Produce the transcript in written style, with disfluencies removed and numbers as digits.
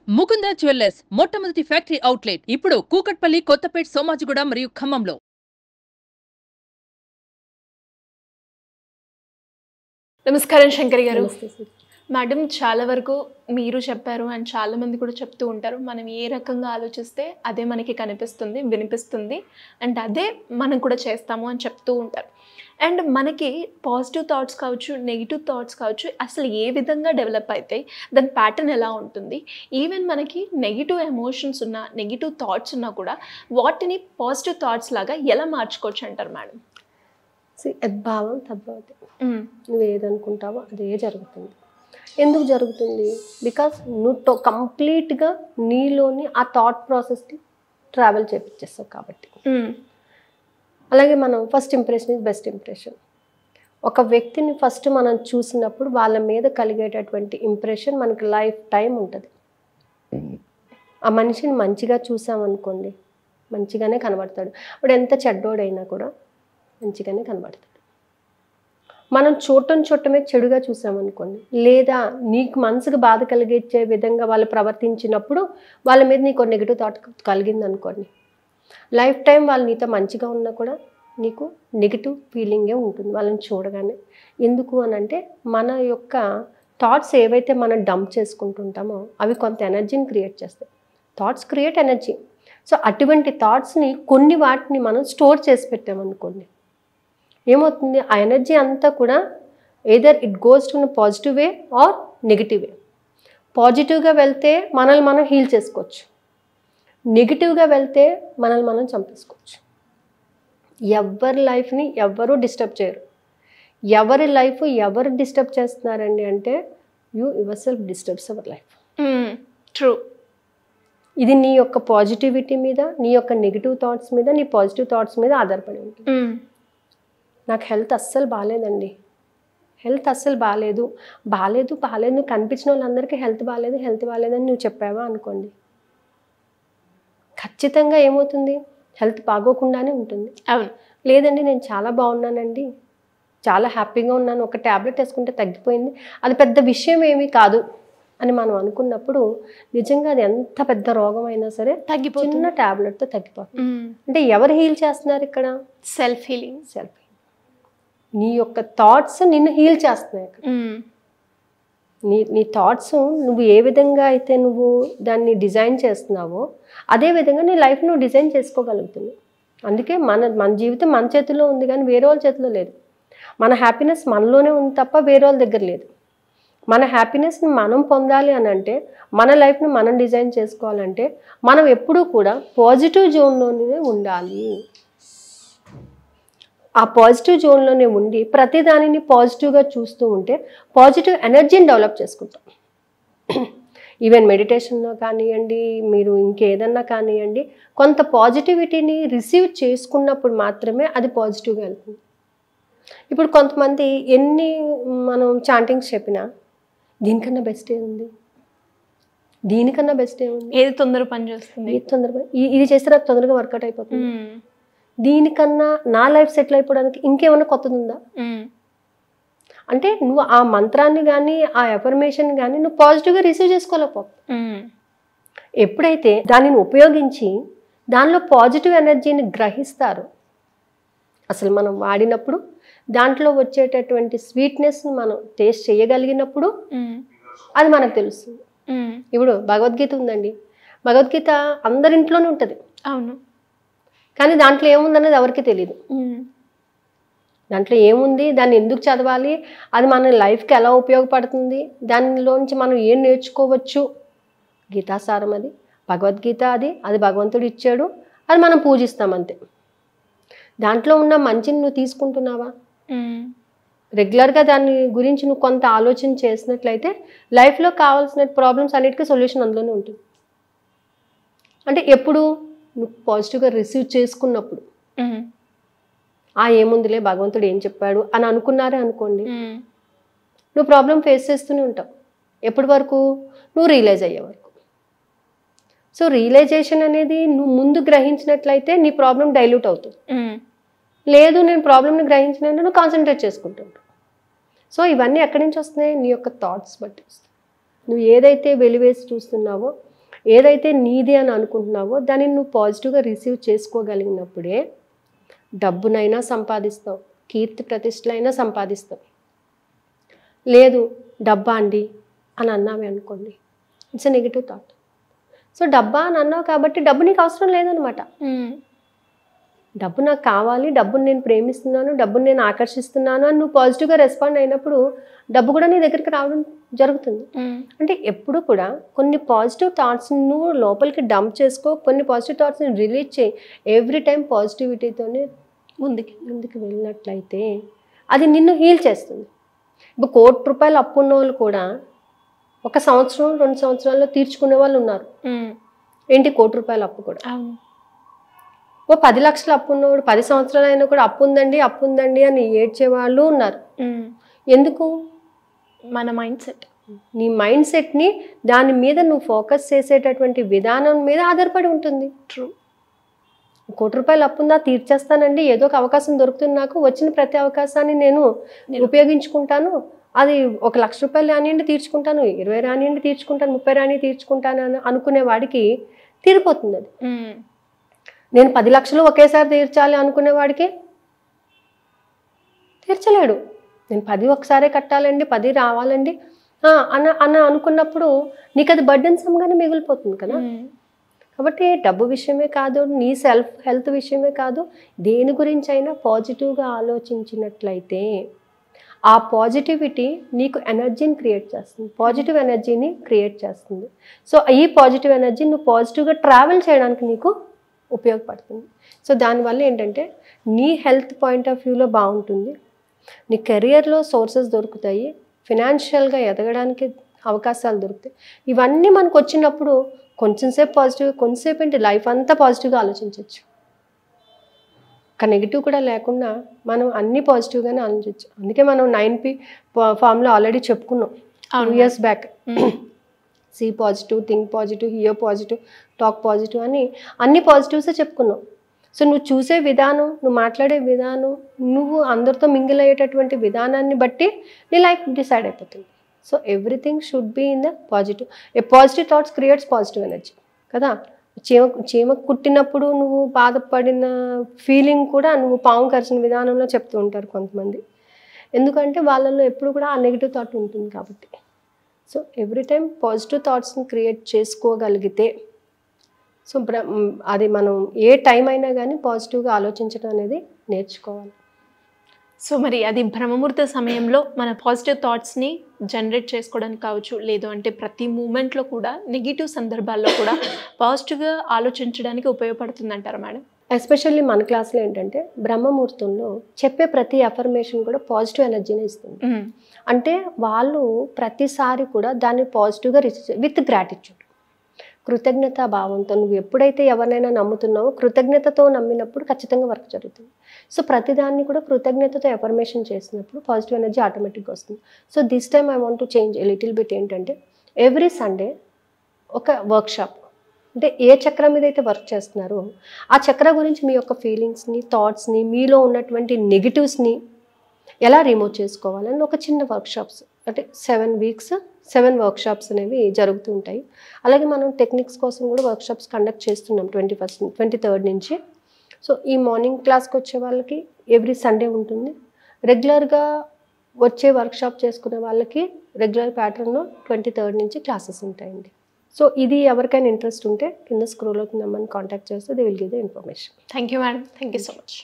Mukunda jewellers మొట్టమొదటి factory outlet ఇప్పుడు కూకట్పల్లి, కొత్తపేట్, సోమాజిగూడ మరియు ఖమ్మంలో. నమస్కారం శంకరి గారు. నమస్తే సార్. మేడం, చాలా వరకు మీరు చెప్పారు అండ్ చాలా మంది కూడా చెప్తూ ఉంటారు, మనం ఏ రకంగా ఆలోచిస్తే అదే మనకి కనిపిస్తుంది, వినిపిస్తుంది అండ్ అదే మనం కూడా చేస్తాము అని చెప్తూ ఉంటారు. అండ్ మనకి పాజిటివ్ థాట్స్ కావచ్చు, నెగిటివ్ థాట్స్ కావచ్చు, అసలు ఏ విధంగా డెవలప్ అవుతాయి, దాని ప్యాటర్న్ ఎలా ఉంటుంది, ఈవెన్ మనకి నెగిటివ్ ఎమోషన్స్ ఉన్నా, నెగిటివ్ థాట్స్ ఉన్నా కూడా వాటిని పాజిటివ్ థాట్స్ లాగా ఎలా మార్చుకోవచ్చు అంటారు మేడం? యద్భావం తద్భవతి. నువ్వు ఏదనుకుంటావో అదే జరుగుతుంది. ఎందుకు జరుగుతుంది? బికాస్ నువ్వు కంప్లీట్గా నీలోని ఆ థాట్ ప్రాసెస్కి ట్రావెల్ చేపించేస్తావు కాబట్టి. అలాగే మనం first impression is best impression. ఒక వ్యక్తిని ఫస్ట్ మనం చూసినప్పుడు వాళ్ళ మీద కలిగేటటువంటి ఇంప్రెషన్ మనకి లైఫ్ టైం ఉంటుంది. ఆ మనిషిని మంచిగా చూసామనుకోండి, మంచిగానే కనబడతాడు. ఇప్పుడు ఎంత చెడ్డోడైనా కూడా మంచిగానే కనబడతాడు. మనం చూడటమే చెడుగా చూసామనుకోండి, లేదా నీకు మనసుకు బాధ కలిగించే విధంగా వాళ్ళు ప్రవర్తించినప్పుడు వాళ్ళ మీద నీకు నెగిటివ్ థాట్ కలిగింది అనుకోండి, లైఫ్ టైం వాళ్ళు నీతో మంచిగా ఉన్నా కూడా నీకు నెగిటివ్ ఫీలింగే ఉంటుంది వాళ్ళని చూడగానే. ఎందుకు అని అంటే మన యొక్క థాట్స్ ఏవైతే మనం డంప్ చేసుకుంటుంటామో అవి కొంత ఎనర్జీని క్రియేట్ చేస్తాయి. Thoughts create energy. సో అటువంటి థాట్స్ని కొన్ని వాటిని మనం స్టోర్ చేసి పెట్టామనుకోండి, ఏమవుతుంది? ఆ ఎనర్జీ అంతా కూడా either it goes to positive way or negative way. పాజిటివ్గా వెళ్తే మనల్ని మనం హీల్ చేసుకోవచ్చు, నెగిటివ్గా వెళ్తే మనల్ని మనం చంపేసుకోవచ్చు. ఎవరి లైఫ్ని ఎవరు డిస్టర్బ్ చేయరు. ఎవరి లైఫ్ ఎవరు డిస్టర్బ్ చేస్తున్నారండి అంటే you your self disturbs our life. True. ఇది నీ యొక్క పాజిటివిటీ మీద, నీ యొక్క నెగిటివ్ థాట్స్ మీద, నీ పాజిటివ్ థాట్స్ మీద ఆధారపడి ఉంటుంది. నాకు హెల్త్ అస్సలు బాగాలేదండి, హెల్త్ అస్సలు బాగాలేదు నువ్వు కనిపించిన వాళ్ళందరికీ హెల్త్ బాగాలేదని నువ్వు చెప్పావా అనుకోండి, ఖచ్చితంగా ఏమవుతుంది? హెల్త్ బాగోకుండానే ఉంటుంది. అవును. లేదండి నేను చాలా బాగున్నానండి, చాలా హ్యాపీగా ఉన్నాను, ఒక ట్యాబ్లెట్ వేసుకుంటే తగ్గిపోయింది, అది పెద్ద విషయం ఏమీ కాదు అని మనం అనుకున్నప్పుడు నిజంగా అది ఎంత పెద్ద రోగం అయినా సరే తగ్గిపోతుంది. చిన్న ట్యాబ్లెట్తో తగ్గిపోతుంది. అంటే ఎవరు హీల్ చేస్తున్నారు ఇక్కడ? Self healing. నీ యొక్క థాట్స్ నిన్ను హీల్ చేస్తున్నాయి అక్కడ. నీ థాట్స్ నువ్వు ఏ విధంగా అయితే నువ్వు దాన్ని డిజైన్ చేస్తున్నావో అదే విధంగా నీ లైఫ్ నువ్వు డిజైన్ చేసుకోగలుగుతున్నావు. అందుకే మన జీవితం మన చేతిలో ఉంది కానీ వేరే వాళ్ళ చేతిలో లేదు. మన హ్యాపీనెస్ మనలోనే ఉంది తప్ప వేరే వాళ్ళ దగ్గర లేదు. మన హ్యాపీనెస్ని మనం పొందాలి అని అంటే, మన లైఫ్ని మనం డిజైన్ చేసుకోవాలంటే మనం ఎప్పుడూ కూడా పాజిటివ్ జోన్లోనే ఉండాలి. ఆ పాజిటివ్ జోన్లోనే ఉండి ప్రతి దానిని పాజిటివ్గా చూస్తూ ఉంటే పాజిటివ్ ఎనర్జీని డెవలప్ చేసుకుంటాం. ఈవెన్ మెడిటేషన్లో కానివ్వండి, మీరు ఇంకేదన్నా కానివ్వండి, కొంత పాజిటివిటీని రిసీవ్ చేసుకున్నప్పుడు మాత్రమే అది పాజిటివ్గా వెళ్తుంది. ఇప్పుడు కొంతమంది ఎన్ని మనం చాంటింగ్స్ చెప్పినా దీనికన్నా బెస్ట్ ఏముంది, దీనికన్నా బెస్ట్ ఏముంది, ఏది తొందర పని చేస్తుంది, ఇది చేస్తే నాకు తొందరగా వర్కౌట్ అయిపోతుంది, దీనికన్నా నా లైఫ్ సెటిల్ అయిపోవడానికి ఇంకేమన్నా కొత్తది ఉందా అంటే నువ్వు ఆ మంత్రాన్ని కానీ ఆ ఎఫర్మేషన్ కానీ నువ్వు పాజిటివ్గా రిసీవ్ చేసుకోలేకపోతావు. ఎప్పుడైతే దానిని ఉపయోగించి దానిలో పాజిటివ్ ఎనర్జీని గ్రహిస్తారు, అసలు మనం వాడినప్పుడు దాంట్లో వచ్చేటటువంటి స్వీట్నెస్ని మనం టేస్ట్ చేయగలిగినప్పుడు అది మనకు తెలుస్తుంది. ఇప్పుడు భగవద్గీత ఉందండి, భగవద్గీత అందరింట్లోనే ఉంటుంది. అవును. కానీ దాంట్లో ఏముందనేది ఎవరికి తెలియదు. దాంట్లో ఏముంది, దాన్ని ఎందుకు చదవాలి, అది మన లైఫ్కి ఎలా ఉపయోగపడుతుంది, దానిలోంచి మనం ఏం నేర్చుకోవచ్చు, గీతాసారం అది, భగవద్గీత అది భగవంతుడు ఇచ్చాడు, అది మనం పూజిస్తాం అంతే. దాంట్లో ఉన్న మంచిని నువ్వు తీసుకుంటున్నావా? రెగ్యులర్గా దాని గురించి నువ్వు కొంత ఆలోచన చేసినట్లయితే లైఫ్లో కావాల్సిన ప్రాబ్లమ్స్ అన్నిటికీ సొల్యూషన్ అందులోనే ఉంటుంది. అంటే ఎప్పుడు నువ్వు పాజిటివ్గా రిసీవ్ చేసుకున్నప్పుడు, ఏముందిలే భగవంతుడు ఏం చెప్పాడు అని అనుకున్నారే అనుకోండి, నువ్వు ప్రాబ్లం ఫేస్ చేస్తూనే ఉంటావు. ఎప్పటి వరకు? నువ్వు రియలైజ్ అయ్యే వరకు. సో రియలైజేషన్ అనేది నువ్వు ముందు గ్రహించినట్లయితే నీ ప్రాబ్లం డైల్యూట్ అవుతుంది. లేదు నేను ప్రాబ్లమ్ని గ్రహించినంటే నువ్వు కాన్సన్ట్రేట్ చేసుకుంటుంటావు. సో ఇవన్నీ ఎక్కడి నుంచి వస్తున్నాయి? నీ యొక్క థాట్స్ బట్టి వస్తాయి. నువ్వు ఏదైతే వెలివేసి చూస్తున్నావో ఏదైతే నీది అని అనుకుంటున్నావో దాన్ని నువ్వు పాజిటివ్గా రిసీవ్ చేసుకోగలిగినప్పుడే డబ్బునైనా సంపాదిస్తావు, కీర్తి ప్రతిష్టలైనా సంపాదిస్తావు. లేదు డబ్బా అండి అని అన్నామే అనుకోండి, it's a negative thought. So డబ్బా అని అన్నావు కాబట్టి డబ్బు నీకు అవసరం లేదనమాట. డబ్బు నాకు కావాలి, డబ్బుని నేను ప్రేమిస్తున్నాను, డబ్బుని నేను ఆకర్షిస్తున్నాను అని నువ్వు పాజిటివ్గా రెస్పాండ్ అయినప్పుడు డబ్బు కూడా నీ దగ్గరికి రావడం జరుగుతుంది. అంటే ఎప్పుడు కూడా కొన్ని పాజిటివ్ థాట్స్ని నువ్వు లోపలికి డంప్ చేసుకో, కొన్ని పాజిటివ్ థాట్స్ని రిలీజ్ చేయి. ఎవ్రీ టైం పాజిటివిటీతోనే ముందుకు వెళ్ళినట్లయితే అది నిన్ను హీల్ చేస్తుంది. ఇప్పుడు ₹1,00,00,000 అప్పు ఉన్న వాళ్ళు కూడా 1 సంవత్సరం 2 సంవత్సరాల్లో తీర్చుకునే వాళ్ళు ఉన్నారు. ఏంటి ₹1,00,00,000 అప్పు కూడా. ఓ 10 లక్షల అప్పు ఉన్నవాడు 10 సంవత్సరాలు అయినా కూడా అప్పు ఉందండి అని ఏడ్చే వాళ్ళు ఉన్నారు. ఎందుకు? మన మైండ్ సెట్. నీ మైండ్ సెట్ని దాని మీద నువ్వు ఫోకస్ చేసేటటువంటి విధానం మీద ఆధారపడి ఉంటుంది. ట్రూ. ₹1,00,00,000 అప్పు ఉందా, తీర్చేస్తానండి, ఏదో ఒక అవకాశం దొరుకుతుంది నాకు, వచ్చిన ప్రతి అవకాశాన్ని నేను ఉపయోగించుకుంటాను, అది ₹1,00,000 రానియండి తీర్చుకుంటాను, 20 రానియండి తీర్చుకుంటాను, 30 రాని తీర్చుకుంటాను అని అనుకునే వాడికి తీరిపోతుంది అది. నేను 10 లక్షలు ఒకేసారి తీర్చాలి అనుకునే వాడికి తీర్చలేడు. నేను 10 ఒకసారే కట్టాలండి, 10 రావాలండి అని అనుకున్నప్పుడు నీకు అది బర్డెన్ సమ్గానే మిగిలిపోతుంది కదా. కాబట్టి డబ్బు విషయమే కాదు, నీ సెల్ఫ్ హెల్త్ విషయమే కాదు, దేని గురించి అయినా పాజిటివ్గా ఆలోచించినట్లయితే ఆ పాజిటివిటీ నీకు ఎనర్జీని క్రియేట్ చేస్తుంది, పాజిటివ్ ఎనర్జీని క్రియేట్ చేస్తుంది. సో ఈ పాజిటివ్ ఎనర్జీ నువ్వు పాజిటివ్గా ట్రావెల్ చేయడానికి నీకు ఉపయోగపడుతుంది. సో దానివల్ల ఏంటంటే నీ హెల్త్ పాయింట్ ఆఫ్ వ్యూలో బాగుంటుంది, నీ కెరియర్లో సోర్సెస్ దొరుకుతాయి, ఫినాన్షియల్గా ఎదగడానికి అవకాశాలు దొరుకుతాయి. ఇవన్నీ మనకు వచ్చినప్పుడు కొంచెంసేపు పాజిటివ్గా, కొంచెంసేపు ఏంటి లైఫ్ అంతా పాజిటివ్గా ఆలోచించవచ్చు. ఒక నెగిటివ్ కూడా లేకుండా మనం అన్ని పాజిటివ్గానే ఆలోచించవచ్చు. అందుకే మనం 9P ఫామ్లో ఆల్రెడీ చెప్పుకున్నాం 2 years back. See positive, think positive, hear positive, talk positive అని అన్ని పాజిటివ్సే చెప్పుకున్నాం. సో నువ్వు చూసే విధానం, నువ్వు మాట్లాడే విధానం, నువ్వు అందరితో మింగిల్ అయ్యేటటువంటి విధానాన్ని బట్టి నీ లైఫ్ డిసైడ్ అయిపోతుంది. So everything should be in the positive. A positive thoughts creates positive energy కదా. చీమ కుట్టినప్పుడు నువ్వు బాధపడిన ఫీలింగ్ కూడా నువ్వు పాము కరిచిన విధానంలో చెప్తూ ఉంటారు కొంతమంది. ఎందుకంటే వాళ్ళల్లో ఎప్పుడు కూడా ఆ నెగిటివ్ థాట్ ఉంటుంది కాబట్టి. సో ఎవ్రీ టైం పాజిటివ్ థాట్స్ని క్రియేట్ చేసుకోగలిగితే, సో అది మనం ఏ టైం అయినా కానీ పాజిటివ్గా ఆలోచించడం అనేది నేర్చుకోవాలి. సో మరి అది బ్రహ్మముహూర్త సమయంలో మన పాజిటివ్ థాట్స్ని జనరేట్ చేసుకోవడానికి కావచ్చు, లేదు అంటే ప్రతి మూమెంట్లో కూడా నెగిటివ్ సందర్భాల్లో కూడా పాజిటివ్గా ఆలోచించడానికి ఉపయోగపడుతుంది అంటారా మేడం? ఎస్పెషల్లీ మన క్లాస్లో ఏంటంటే బ్రహ్మముహూర్తంలో చెప్పే ప్రతి అఫర్మేషన్ కూడా పాజిటివ్ ఎనర్జీని ఇస్తుంది. అంటే వాళ్ళు ప్రతిసారి కూడా దాన్ని పాజిటివ్గా రిసీవ్ విత్ గ్రాటిట్యూడ్, కృతజ్ఞతా భావంతో. నువ్వు ఎప్పుడైతే ఎవరినైనా నమ్ముతున్నావో కృతజ్ఞతతో నమ్మినప్పుడు ఖచ్చితంగా వర్క్ జరుగుతుంది. సో ప్రతిదాన్ని కూడా కృతజ్ఞతతో ఎఫర్మేషన్ చేసినప్పుడు పాజిటివ్ ఎనర్జీ ఆటోమేటిక్గా వస్తుంది. So this time I want to change a little bit. ఏంటంటే ఎవ్రీ సండే ఒక వర్క్షాప్, అంటే ఏ చక్రం మీద అయితే వర్క్ చేస్తున్నారో ఆ చక్ర గురించి మీ యొక్క ఫీలింగ్స్ని, థాట్స్ని, మీలో ఉన్నటువంటి నెగిటివ్స్ని ఎలా రిమూవ్ చేసుకోవాలని ఒక చిన్న వర్క్షాప్స్, అంటే 7 weeks 7 వర్క్షాప్స్ అనేవి జరుగుతూ ఉంటాయి. అలాగే మనం టెక్నిక్స్ కోసం కూడా వర్క్షాప్స్ కండక్ట్ చేస్తున్నాం 23rd నుంచి. సో ఈ మార్నింగ్ క్లాస్కి వచ్చే వాళ్ళకి ఎవ్రీ సండే ఉంటుంది. రెగ్యులర్గా వచ్చే వర్క్షాప్ చేసుకునే వాళ్ళకి రెగ్యులర్ ప్యాటర్న్లో 23rd నుంచి క్లాసెస్ ఉంటాయండి. సో ఇది ఎవరికైనా ఇంట్రెస్ట్ ఉంటే కింద స్క్రోల్ అవుతుందమ్మని కాంటాక్ట్ చేస్తే they will give the information. Thank you madam, thank you so much.